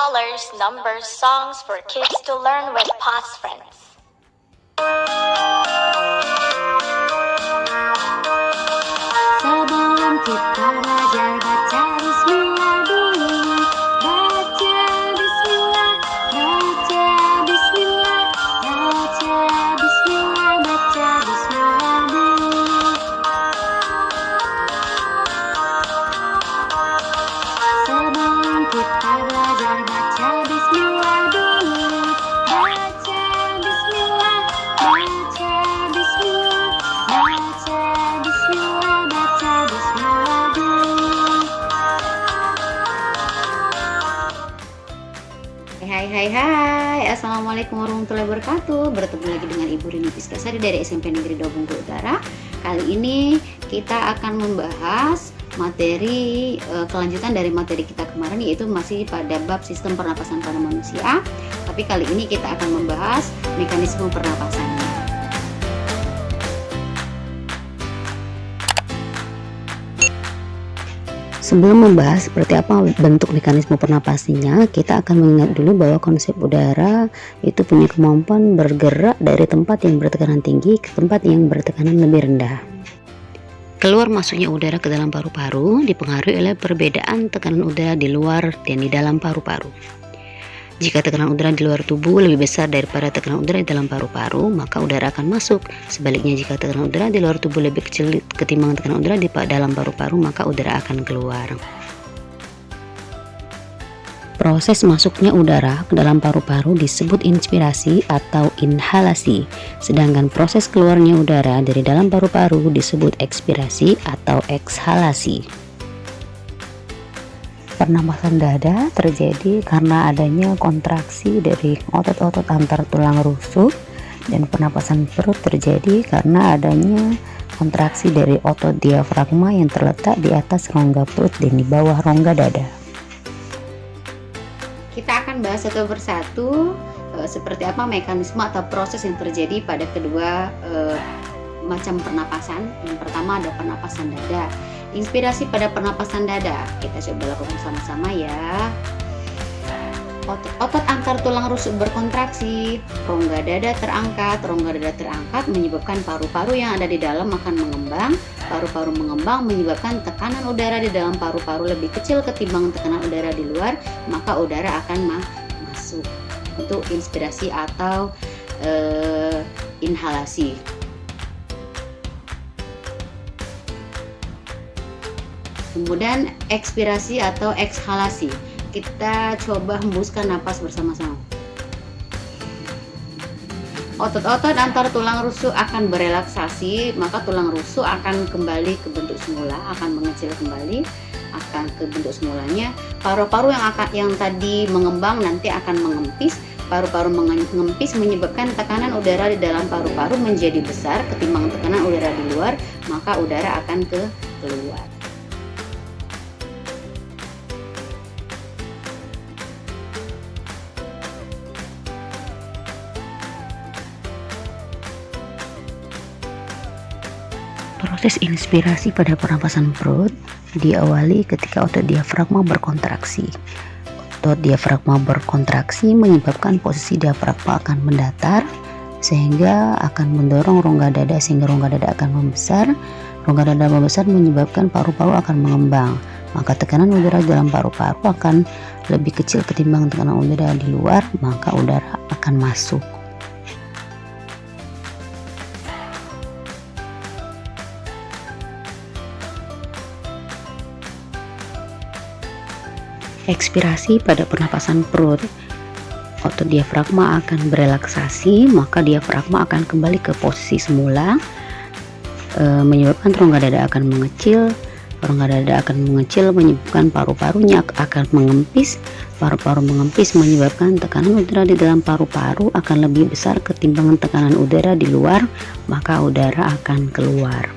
colors, numbers, songs for kids to learn with past friends. Sebelum kita belajar baca bismillah dulu. Baca bismillah, baca bismillah, baca bismillah, baca bismillah dulu. Sebelum kita belajar baca bismillah dulu. Baca bismillah, baca bismillah, baca bismillah, baca bismillah dulu. Hai, Assalamualaikum warahmatullahi wabarakatuh. Bertemu lagi dengan Ibu Rini Piskasari dari SMP Negeri 2 Bengkulu Utara. Kali ini kita akan membahas materi kelanjutan dari materi kita kemarin, yaitu masih pada bab sistem pernapasan pada manusia. Tapi kali ini kita akan membahas mekanisme pernapasannya. Sebelum membahas seperti apa bentuk mekanisme pernapasnya, kita akan mengingat dulu bahwa konsep udara itu punya kemampuan bergerak dari tempat yang bertekanan tinggi ke tempat yang bertekanan lebih rendah. Keluar masuknya udara ke dalam paru-paru dipengaruhi oleh perbedaan tekanan udara di luar dan di dalam paru-paru. Jika tekanan udara di luar tubuh lebih besar daripada tekanan udara di dalam paru-paru, maka udara akan masuk. Sebaliknya, jika tekanan udara di luar tubuh lebih kecil ketimbang tekanan udara di dalam paru-paru, maka udara akan keluar. Proses masuknya udara ke dalam paru-paru disebut inspirasi atau inhalasi, sedangkan proses keluarnya udara dari dalam paru-paru disebut ekspirasi atau ekshalasi. Pernapasan dada terjadi karena adanya kontraksi dari otot-otot antar tulang rusuk, dan pernapasan perut terjadi karena adanya kontraksi dari otot diafragma yang terletak di atas rongga perut dan di bawah rongga dada. Kita akan bahas satu persatu seperti apa mekanisme atau proses yang terjadi pada kedua macam pernapasan. Yang pertama ada pernapasan dada. Inspirasi pada pernapasan dada, kita coba lakukan sama-sama ya. Otot antar tulang rusuk berkontraksi, rongga dada terangkat menyebabkan paru-paru yang ada di dalam akan mengembang. Paru-paru mengembang menyebabkan tekanan udara di dalam paru-paru lebih kecil ketimbang tekanan udara di luar, maka udara akan masuk. Untuk inspirasi atau inhalasi. Kemudian ekspirasi atau ekshalasi. Kita coba hembuskan napas bersama-sama. Otot-otot antar tulang rusuk akan berelaksasi, maka tulang rusuk akan kembali ke bentuk semula, akan mengecil kembali, akan ke bentuk semulanya. Paru-paru yang tadi mengembang nanti akan mengempis. Paru-paru mengempis menyebabkan tekanan udara di dalam paru-paru menjadi besar ketimbang tekanan udara di luar, maka udara akan keluar. Proses inspirasi pada pernapasan perut diawali ketika otot diafragma berkontraksi. Otot diafragma berkontraksi menyebabkan posisi diafragma akan mendatar sehingga akan mendorong rongga dada sehingga rongga dada akan membesar. Rongga dada membesar menyebabkan paru-paru akan mengembang. Maka tekanan udara dalam paru-paru akan lebih kecil ketimbang tekanan udara di luar, maka udara akan masuk. Ekspirasi pada pernapasan perut, otot diafragma akan berelaksasi, maka diafragma akan kembali ke posisi semula, menyebabkan rongga dada akan mengecil. Rongga dada akan mengecil menyebabkan paru-parunya akan mengempis. Paru-paru mengempis menyebabkan tekanan udara di dalam paru-paru akan lebih besar ketimbang tekanan udara di luar, maka udara akan keluar.